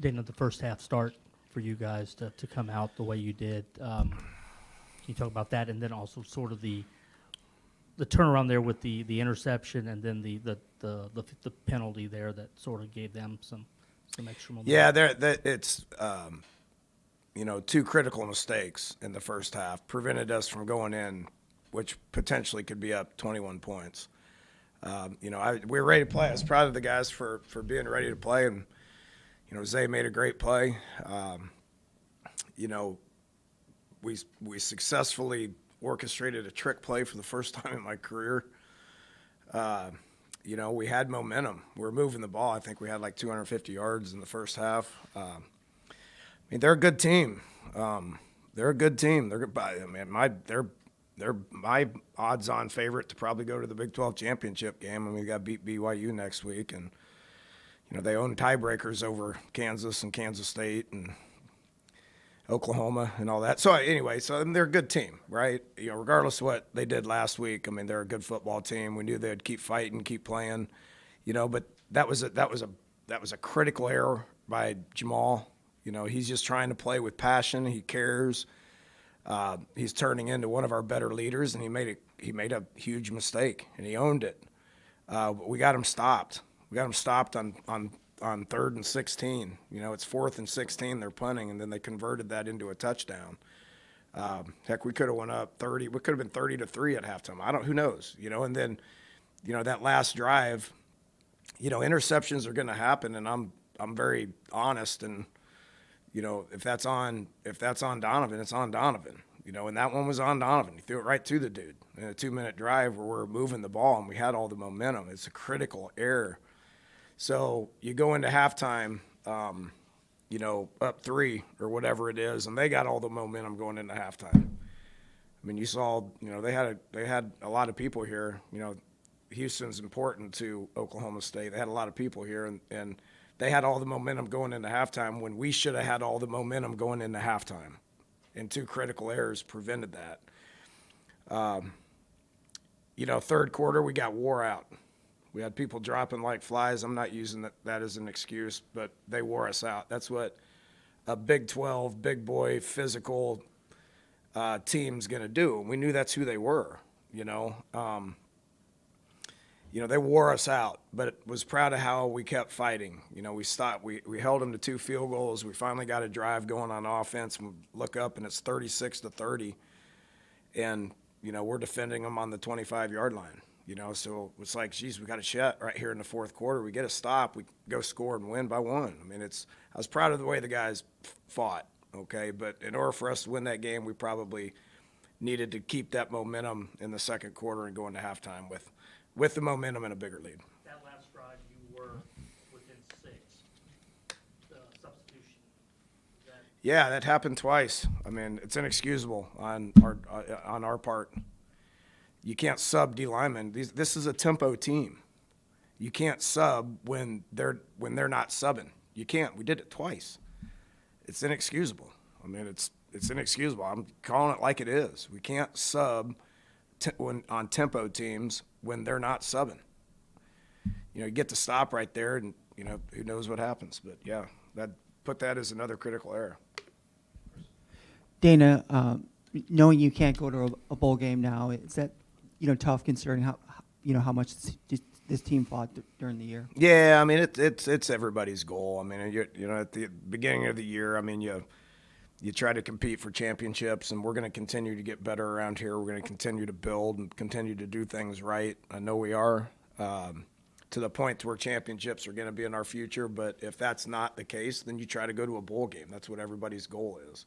Dana, the first half start for you guys to come out the way you did. Can you talk about that, and then also sort of the turnaround there with the interception, and then the penalty there that sort of gave them some extra momentum? Yeah, it's two critical mistakes in the first half prevented us from going in, which potentially could be up 21 points. We were ready to play. I was proud of the guys for being ready to play, and Zay made a great play. We successfully orchestrated a trick play for the first time in my career. We had momentum. We were moving the ball. I think we had like 250 yards in the first half. They're a good team. They're a good team. They're good. They're my odds-on favorite to probably go to the Big 12 championship game, and we got beat BYU next week. And they own tiebreakers over Kansas and Kansas State and Oklahoma and all that. So anyway, they're a good team, right? Regardless of what they did last week, they're a good football team. We knew they'd keep fighting, keep playing, but that was a critical error by Jamal. He's just trying to play with passion. He cares. He's turning into one of our better leaders, and he made a huge mistake, and he owned it. But we got him stopped. We got him stopped on 3rd and 16. It's 4th and 16. They're punting, and then they converted that into a touchdown. Heck, we could have went up 30. We could have been 30-3 at halftime. Who knows? And then, that last drive, interceptions are going to happen, and I'm very honest. And if that's on Donovan, it's on Donovan. And that one was on Donovan. He threw it right to the dude in a 2-minute drive where we're moving the ball and we had all the momentum. It's a critical error. So you go into halftime, up 3 or whatever it is, and they got all the momentum going into halftime. You saw, they had a lot of people here. Houston's important to Oklahoma State. They had a lot of people here, and they had all the momentum going into halftime when we should have had all the momentum going into halftime. And 2 critical errors prevented that. Third quarter, we got wore out. We had people dropping like flies. I'm not using that as an excuse, but they wore us out. That's what a Big 12, big boy, physical team's going to do. And we knew that's who they were, they wore us out, but was proud of how we kept fighting. We stopped. We held them to 2 field goals. We finally got a drive going on offense. We look up, and it's 36-30. And, we're defending them on the 25-yard line. So it's like, geez, we got a shot right here in the fourth quarter. We get a stop. We go score and win by 1. I was proud of the way the guys fought, okay? But in order for us to win that game, we probably needed to keep that momentum in the second quarter and go into halftime with the momentum and a bigger lead. That last drive, you were within 6. The substitution. Yeah, that happened twice. It's inexcusable on our part. You can't sub D linemen. This is a tempo team. You can't sub when they're not subbing. You can't. We did it twice. It's inexcusable. It's inexcusable. I'm calling it like it is. We can't sub on tempo teams when they're not subbing. You get to stop right there, and who knows what happens. But yeah, put that as another critical error. Dana, knowing you can't go to a bowl game now, is that tough considering how much this team fought during the year? Yeah, it's everybody's goal. At the beginning of the year, you try to compete for championships, and we're going to continue to get better around here. We're going to continue to build and continue to do things right. I know we are, to the point to where championships are going to be in our future. But if that's not the case, then you try to go to a bowl game. That's what everybody's goal is.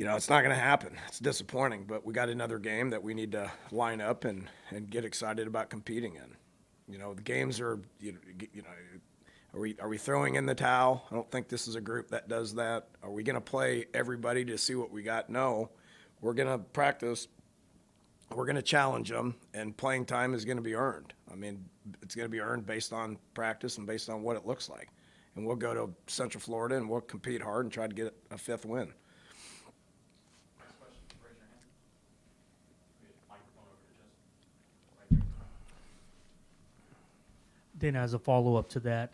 It's not going to happen. It's disappointing, but we got another game that we need to line up and get excited about competing in. The games are, are we throwing in the towel? I don't think this is a group that does that. Are we going to play everybody to see what we got? No. We're going to practice. We're going to challenge them, and playing time is going to be earned. It's going to be earned based on practice and based on what it looks like. And we'll go to Central Florida, and we'll compete hard and try to get a 5th win. Dana, as a follow-up to that,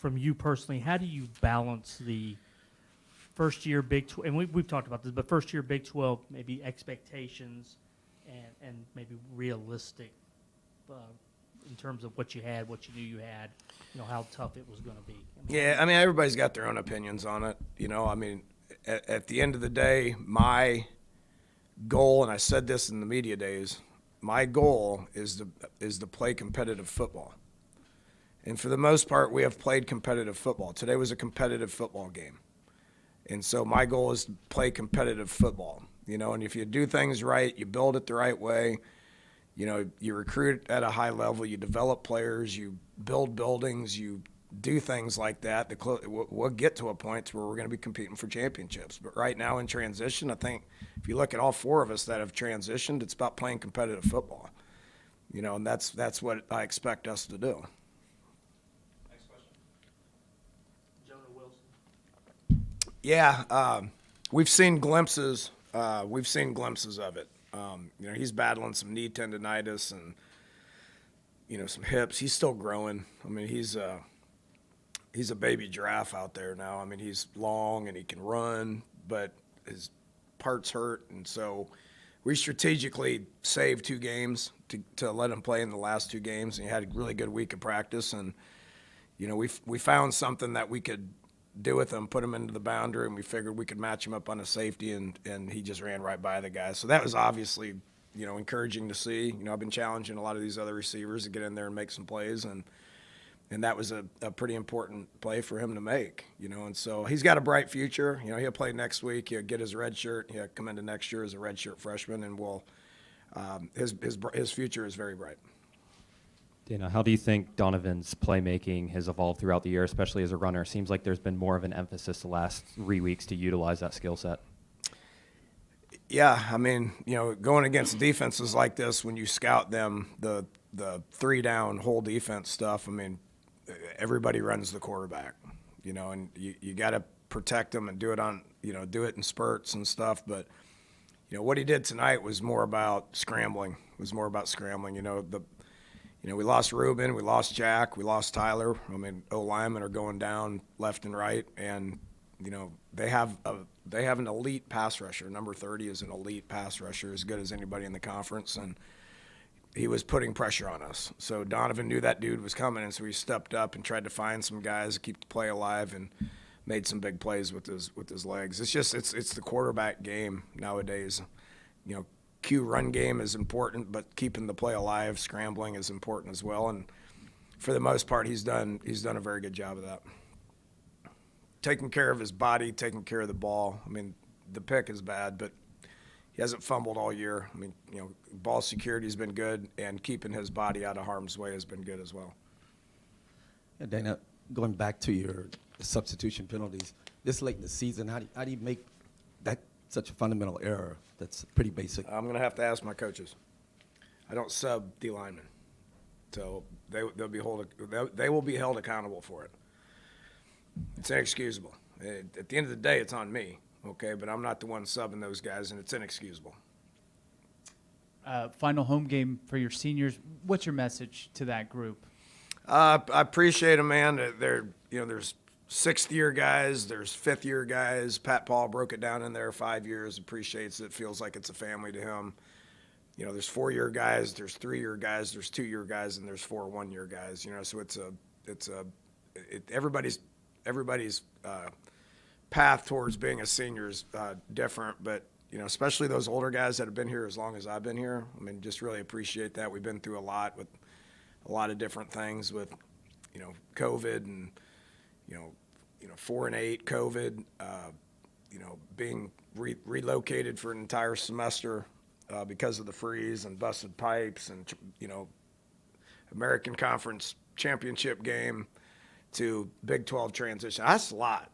from you personally, how do you balance the first year Big 12, and we've talked about this, but first year Big 12, maybe expectations and maybe realistic in terms of what you had, what you knew you had, how tough it was going to be. Yeah, I mean, everybody's got their own opinions on it. I mean, at the end of the day, my goal, and I said this in the media days, my goal is to play competitive football. And for the most part, we have played competitive football. Today was a competitive football game. And so my goal is to play competitive football, and if you do things right, you build it the right way, you recruit at a high level, you develop players, you build buildings, you do things like that. We'll get to a point where we're going to be competing for championships. But right now in transition, I think if you look at all four of us that have transitioned, it's about playing competitive football, and that's what I expect us to do. Yeah, we've seen glimpses. We've seen glimpses of it. He's battling some knee tendonitis and some hips. He's still growing. I mean, he's a baby giraffe out there now. I mean, he's long and he can run, but his parts hurt, and so we strategically saved 2 games to let him play in the last 2 games. And he had a really good week of practice, and we found something that we could do with him, put him into the boundary, and we figured we could match him up on a safety, and he just ran right by the guy. So that was obviously, encouraging to see. I've been challenging a lot of these other receivers to get in there and make some plays, and that was a pretty important play for him to make, and so he's got a bright future. He'll play next week. He'll get his red shirt. He'll come into next year as a red shirt freshman, and his future is very bright. Dana, how do you think Donovan's playmaking has evolved throughout the year, especially as a runner? Seems like there's been more of an emphasis the last 3 weeks to utilize that skill set. Yeah, I mean, going against defenses like this, when you scout them, the 3-down whole defense stuff, I mean, everybody runs the quarterback, and you got to protect them and do it do it in spurts and stuff. But, what he did tonight was more about scrambling. We lost Ruben, we lost Jack, we lost Tyler. I mean, O-linemen are going down left and right, and they have an elite pass rusher. Number 30 is an elite pass rusher, as good as anybody in the conference, and he was putting pressure on us. So Donovan knew that dude was coming, and so he stepped up and tried to find some guys to keep the play alive and made some big plays with his legs. It's the quarterback game nowadays. Q run game is important, but keeping the play alive, scrambling is important as well. And for the most part, he's done a very good job of that. Taking care of his body, taking care of the ball. I mean, the pick is bad, but he hasn't fumbled all year. I mean, ball security has been good, and keeping his body out of harm's way has been good as well. Yeah, Dana, going back to your substitution penalties, this late in the season, how do you make that such a fundamental error? That's pretty basic. I'm going to have to ask my coaches. I don't sub D linemen, so they will be held accountable for it. It's inexcusable. At the end of the day, it's on me, okay? But I'm not the one subbing those guys, and it's inexcusable. Final home game for your seniors. What's your message to that group? I appreciate them, man. There's 6th-year guys, there's 5th-year guys. Pat Paul broke it down in there, 5 years, appreciates it, feels like it's a family to him. There's 4-year guys, there's 3-year guys, there's 2-year guys, and there's 4 1-year guys. So everybody's path towards being a senior is different, but especially those older guys that have been here as long as I've been here. I mean, just really appreciate that. We've been through a lot with a lot of different things with COVID and 4 and 8 COVID, being relocated for an entire semester because of the freeze and busted pipes and, American Conference championship game to Big 12 transition. That's a lot,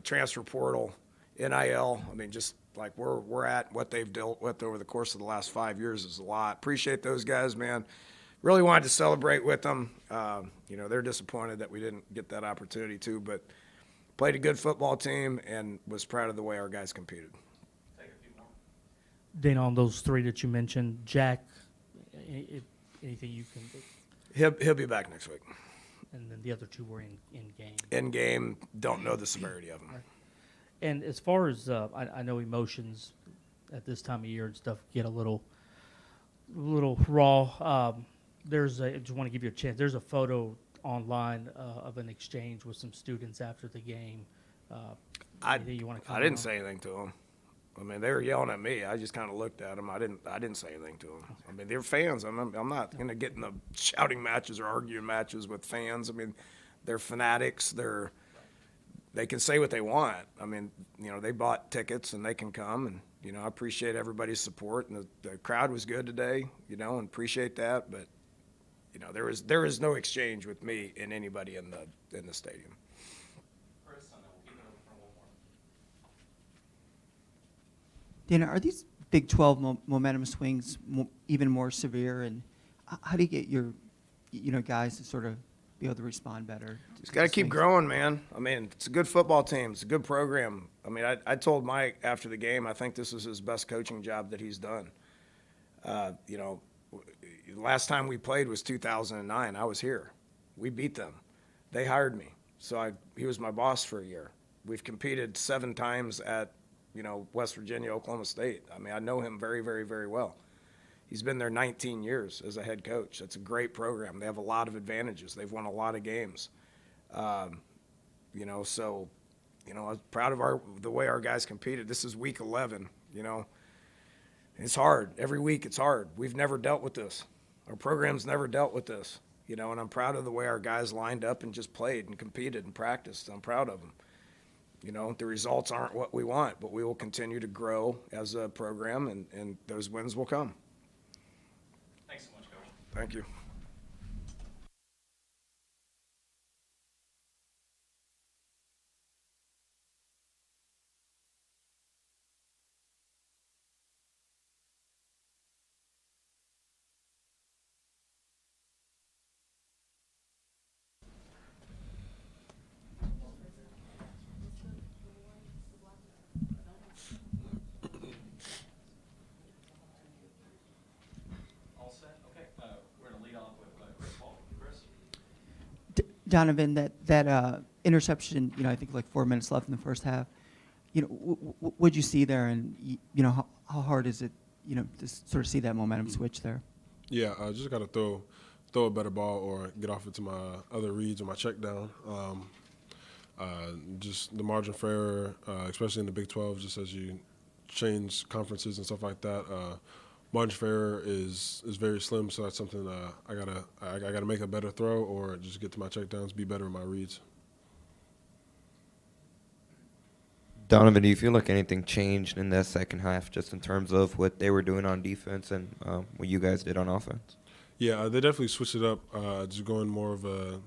transfer portal, NIL. I mean, just like we're at what they've dealt with over the course of the last 5 years is a lot. Appreciate those guys, man. Really wanted to celebrate with them. They're disappointed that we didn't get that opportunity to, but played a good football team and was proud of the way our guys competed. Dana, on those 3 that you mentioned, Jack, anything you can do? He'll be back next week. and then the other two were in game. In game, don't know the severity of them. And as far as I know, emotions at this time of year and stuff get a little raw. I just want to give you a chance. There's a photo online of an exchange with some students after the game. Anything you want to I comment didn't on? say anything to them. I mean, they were yelling at me. I just kind of looked at them. I didn't say anything to them. I mean, they're fans. I'm not going to get in the shouting matches or arguing matches with fans. I mean, they're fanatics. They can say what they want. I mean, they bought tickets and they can come, and I appreciate everybody's support, and the crowd was good today. And appreciate that. But there is no exchange with me and anybody in the stadium. Dana, are these Big 12 momentum swings even more severe, and how do you get your guys to sort of be able to respond better? Just got to keep growing, man. I mean, it's a good football team. It's a good program. I mean, I told Mike after the game, I think this is his best coaching job that he's done. Last time we played was 2009. I was here. We beat them. They hired me. So he was my boss for a year. We've competed 7 times at, West Virginia, Oklahoma State. I mean, I know him very, very, very well. He's been there 19 years as a head coach. That's a great program. They have a lot of advantages. They've won a lot of games. I was proud of the way our guys competed. This is week 11, It's hard. Every week it's hard. We've never dealt with this. Our program's never dealt with this, and I'm proud of the way our guys lined up and just played and competed and practiced. I'm proud of them. The results aren't what we want, but we will continue to grow as a program, and those wins will come. Thanks so much, Coach. Thank you. Donovan, that interception, I think like 4 minutes left in the first half. What'd you see there, and how hard is it, to sort of see that momentum switch there? Yeah, I just got to throw a better ball or get off into my other reads or my check down. Just the margin for error, especially in the Big 12, just as you change conferences and stuff like that. Margin for error is very slim, so that's something I gotta make a better throw or just get to my checkdowns, be better in my reads. Donovan, do you feel like anything changed in that second half, just in terms of what they were doing on defense and what you guys did on offense? Yeah, they definitely switched it up, just going more of a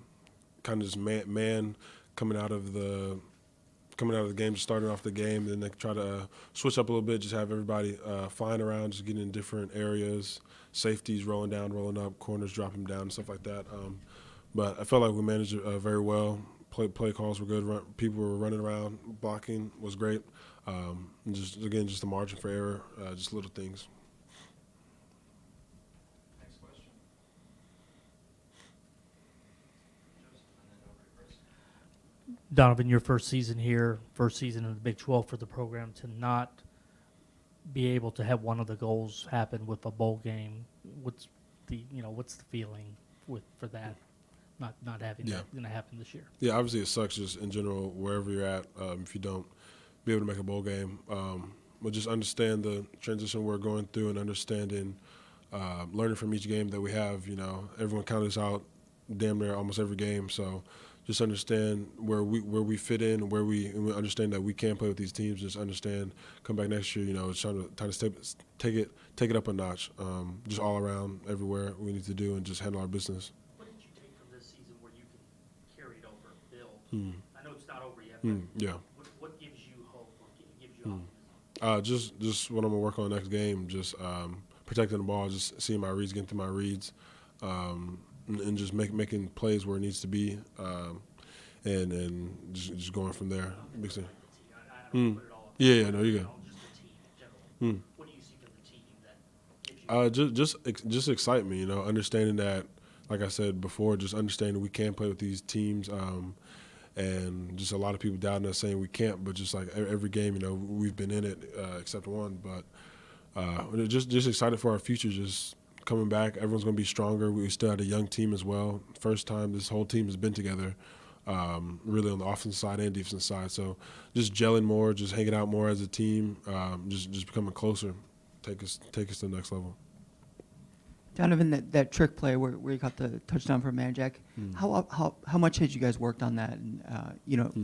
kind of just man coming out of the game, just starting off the game, and then they try to switch up a little bit, just have everybody flying around, just getting in different areas, safeties rolling down, rolling up, corners dropping down, and stuff like that. But I felt like we managed it very well. Play calls were good. People were running around. Blocking was great. Just the margin for error, just little things. Next question. Donovan, your first season here, first season in the Big 12 for the program, to not be able to have one of the goals happen with a bowl game. What's the feeling for that? Not having that going to happen this year. Yeah, obviously it sucks just in general wherever you're at if you don't be able to make a bowl game. But just understand the transition we're going through and understanding, learning from each game that we have. Everyone counts us out damn near almost every game. So just understand where we fit in, and we understand that we can play with these teams. Just understand, come back next year. Trying to take it up a notch. Just all around, everywhere we need to do, and just handle our business. What did you take from this season where you can carry it over, Bill? I know it's not over yet, but Yeah. what gives you hope? What gives you optimism? Just what I'm gonna work on next game. Just protecting the ball, just seeing my reads, getting through my reads, and just making plays where it needs to be, and just going from there. Big thing. I don't put it all up Yeah, no, you go. just the team in general. What do you see from the team that gives you Just excitement, understanding that like I said before, just understanding we can play with these teams. And just a lot of people doubting us saying we can't, but just like every game, we've been in it except one. But we're just excited for our future, just coming back. Everyone's going to be stronger. We still had a young team as well. First time this whole team has been together, really on the offensive side and defensive side. So just gelling more, just hanging out more as a team, just becoming closer, take us to the next level. Donovan, that trick play where you got the touchdown for Manjack, how much had you guys worked on that, and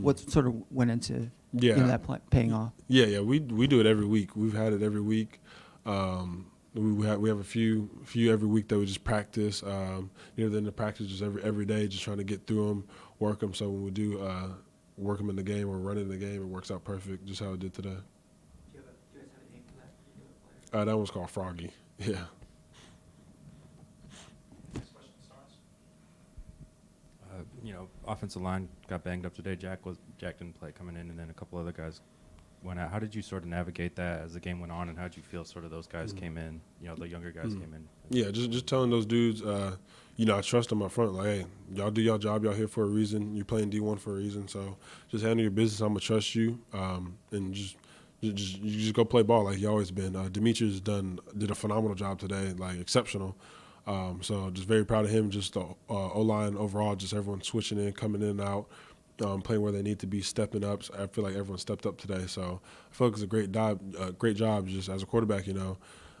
what sort of went into that play, paying off? Yeah, we do it every week. We've had it every week. We have a few every week that we just practice. Then the practice just every day, just trying to get through them, work them. So when we do work them in the game or run in the game, it works out perfect, just how it did today. Do you guys have a name for that particular player? That one's called Froggy. Yeah. Offensive line got banged up today. Jack didn't play coming in, and then a couple other guys went out. How did you sort of navigate that as the game went on, and how did you feel sort of those guys came in, the younger guys came in? Yeah, just telling those dudes, I trust them up front. Like, hey, y'all do y'all job. Y'all here for a reason. You're playing D1 for a reason. So just handle your business. I'm going to trust you, and just go play ball like you always been. Demetrius did a phenomenal job today, like exceptional. So just very proud of him. Just the O-line overall, just everyone switching in, coming in and out, playing where they need to be, stepping up. So I feel like everyone stepped up today. So I feel like it's a great job just as a quarterback, even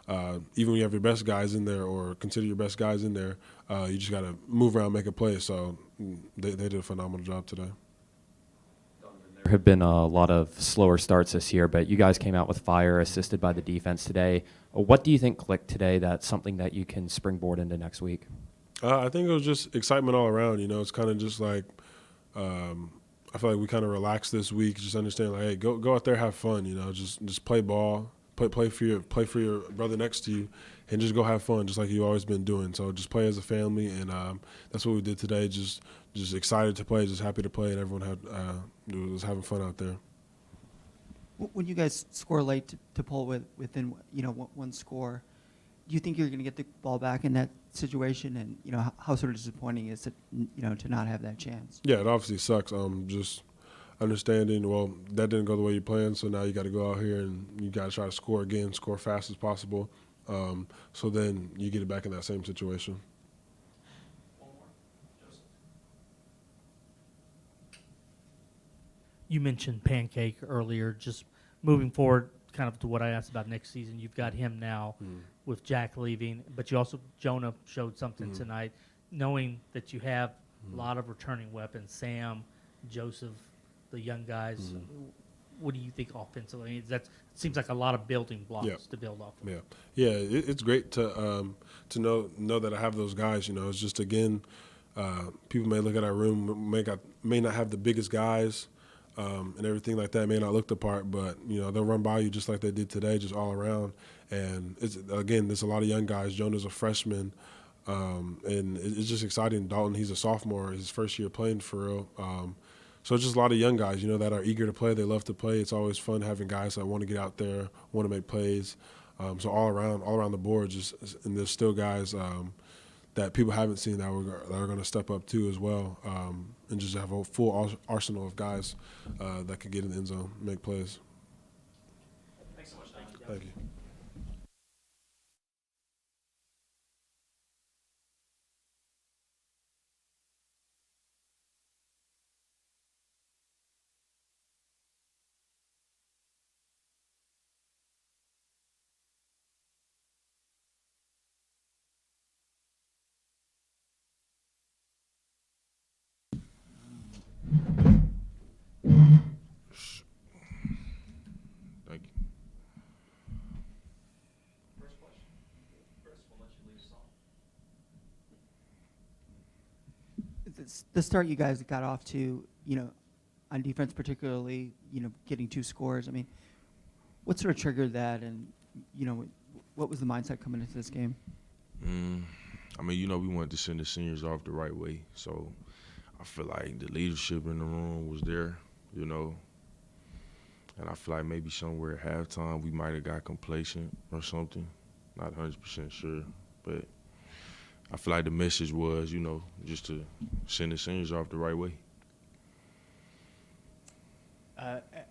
when you have your best guys in there or consider your best guys in there, you just got to move around, make a play. So they did a phenomenal job today. There have been a lot of slower starts this year, but you guys came out with fire, assisted by the defense today. What do you think clicked today that's something that you can springboard into next week? I think it was just excitement all around. It's kind of just like I feel like we kind of relaxed this week, just understand like, hey, go out there, have fun. Just play ball, play for your brother next to you, and just go have fun, just like you've always been doing. So just play as a family, and that's what we did today. Just excited to play, just happy to play, and everyone was having fun out there. When you guys score late to pull within one score, do you think you're going to get the ball back in that situation? And how sort of disappointing is it to not have that chance? Yeah, it obviously sucks. Just understanding, well, that didn't go the way you planned, so now you got to go out here and you got to try to score again, score fast as possible. So then you get it back in that same situation. You mentioned Pancake earlier. Just moving forward, kind of to what I asked about next season, you've got him now with Jack leaving, but you also, Jonah showed something tonight, knowing that you have a lot of returning weapons, Sam, Joseph, the young guys. What do you think offensively? I mean, that seems like a lot of building blocks to build off of. Yeah. It's great to know that I have those guys. It's just, again, people may look at our room, may not have the biggest guys, and everything like that, may not look the part, but they'll run by you just like they did today, just all around. And there's a lot of young guys. Jonah's a freshman, and it's just exciting. Dalton, he's a sophomore, his first year playing for real. So it's just a lot of young guys, that are eager to play. They love to play. It's always fun having guys that want to get out there, want to make plays. So all around the board, and there's still guys that people haven't seen that are going to step up too as well, and just have a full arsenal of guys that could get in the end zone, make plays. Thanks so much. Thank you. Thank you. First question. Chris, we'll let you lead us off. The start you guys got off to, on defense particularly, getting 2 scores. I mean, what sort of triggered that, and what was the mindset coming into this game? We wanted to send the seniors off the right way, so I feel like the leadership in the room was there, and I feel like maybe somewhere at halftime we might have got complacent or something. Not 100% sure, but I feel like the message was, just to send the seniors off the right way.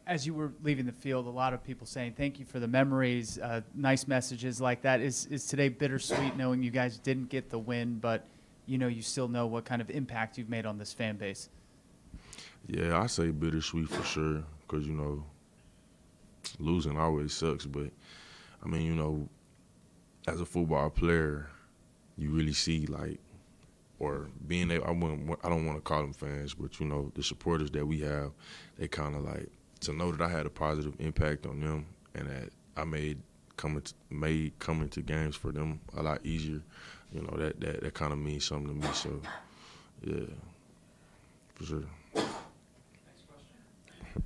As you were leaving the field, a lot of people saying thank you for the memories, nice messages like that. Is today bittersweet knowing you guys didn't get the win, but you still know what kind of impact you've made on this fan base? Yeah, I say bittersweet for sure, because, losing always sucks. But, I mean, as a football player, you really see, or being able, I don't want to call them fans, but, the supporters that we have, they kind of to know that I had a positive impact on them and that I made coming to games for them a lot easier, that kind of means something to me. So, yeah, for sure. Next question.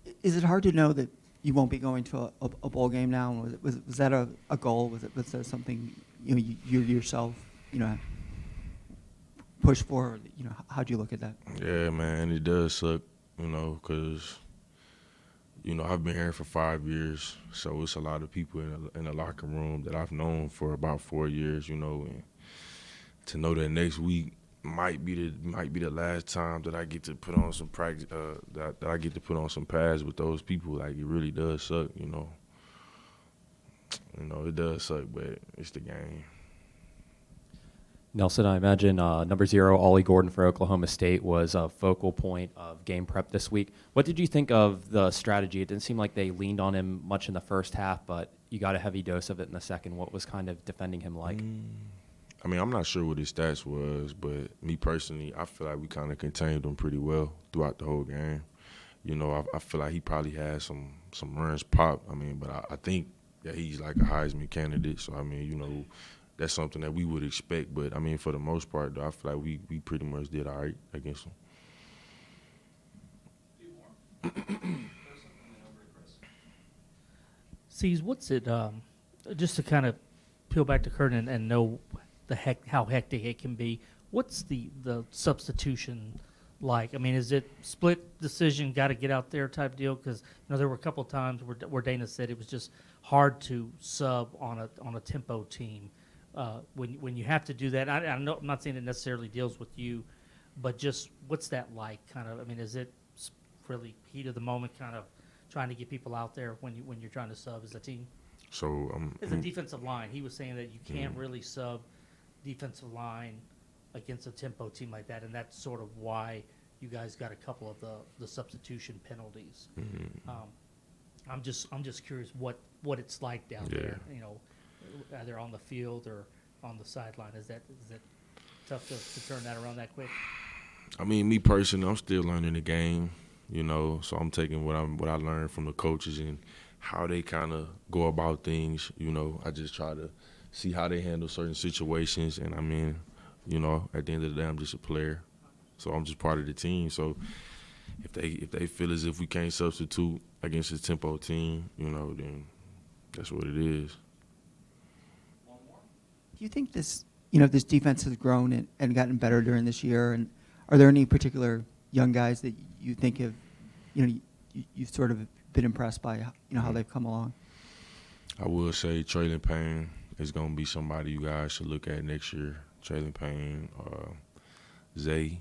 Chris? Is it hard to know that you won't be going to a bowl game now? Was that a goal? Was that something you yourself push for? How'd you look at that? Yeah, man, it does suck, because, I've been here for 5 years, so it's a lot of people in the locker room that I've known for about 4 years, and to know that next week might be the last time that I get to put on some practice, that I get to put on some pads with those people. It really does suck, it does suck, but it's the game. Nelson, I imagine number 0, Ollie Gordon for Oklahoma State, was a focal point of game prep this week. What did you think of the strategy? It didn't seem like they leaned on him much in the first half, but you got a heavy dose of it in the second. What was kind of defending him like? I'm not sure what his stats was, but me personally, I feel like we kind of contained him pretty well throughout the whole game. I feel like he probably had some runs pop. But I think that he's like a Heisman candidate. So, that's something that we would expect. But, for the most part, though, I feel like we pretty much did all right against him. Few more. Person, and then over to Chris. Sees, what's it, just to kind of peel back the curtain and know how hectic it can be, what's the substitution like? Is it split decision, got to get out there type deal? Because there were a couple of times where Dana said it was just hard to sub on a tempo team. When you have to do that, I know, I'm not saying it necessarily deals with you, but just what's that like? Kind of, is it really heat of the moment, kind of trying to get people out there when you're trying to sub as a team? So, As a defensive line, he was saying that you can't really sub defensive line against a tempo team like that, and that's sort of why you guys got a couple of the substitution penalties. I'm just curious what it's like down there, either on the field or on the sideline. Is that tough to turn that around that quick? Me personally, I'm still learning the game, so I'm taking what I learned from the coaches and how they kind of go about things. I just try to see how they handle certain situations, and at the end of the day, I'm just a player, so I'm just part of the team. So if they feel as if we can't substitute against a tempo team, then that's what it is. One more. Do you think this defense has grown and gotten better during this year? And are there any particular young guys that you think have, you've sort of been impressed by, how they've come along? I will say Traylon Payne is going to be somebody you guys should look at next year. Traylon Payne, Zay,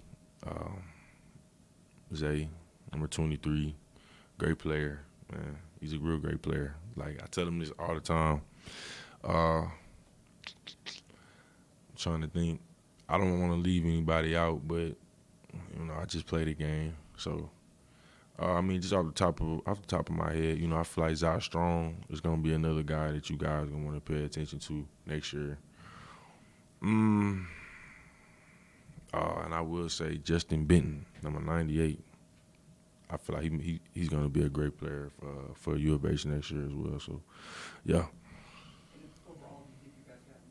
number 23, great player, man. He's a real great player. I tell him this all the time. I'm trying to think. I don't want to leave anybody out, but I just play the game. So, just off the top of my head, I feel like Zach Strong is gonna be another guy that you guys are gonna want to pay attention to next year. And I will say Justin Benton, number 98. I feel like he's gonna be a great player for U of H next year as well. So, yeah. Overall, do you think you guys gotten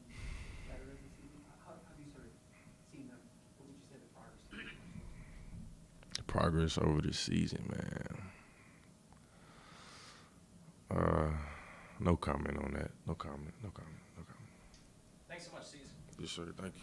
better as the season? How have you sort of seen them? What would you say the progress? The progress over the season, man. No comment on that. No comment. Thanks so much, Cece. Yes, sir. Thank you.